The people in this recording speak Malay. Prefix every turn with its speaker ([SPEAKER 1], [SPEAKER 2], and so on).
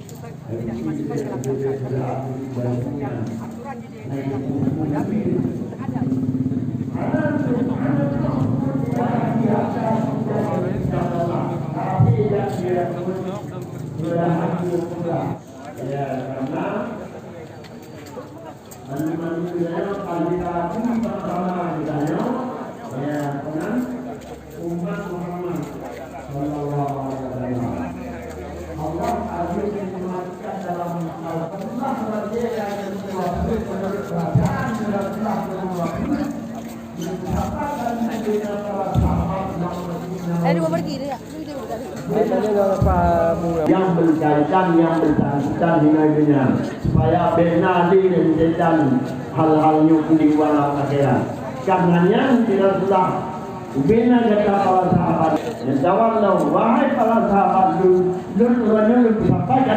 [SPEAKER 1] tidak dimasukkan ke dalam yang aturan di dalam mendapil ada.
[SPEAKER 2] Ya, karena manusia kualifikasi pertama misalnya, ya, dengan umat Muhammad Sallallahu Alaihi Wasallam. Allah akan menyelamatkan dalam Al-Quran saja yang ke-20 menurut bacaan dalam surah ke-20 dikatakan dengan para sahabat yang
[SPEAKER 1] Dua pergi dia.
[SPEAKER 2] yang berkaitan yang bersangkutan dengan dunia supaya benar dan hal-hal yang di walau akhirat. Karenanya tidak sudah bina kata para sahabat. Jawablah wahai para sahabat, lun sampai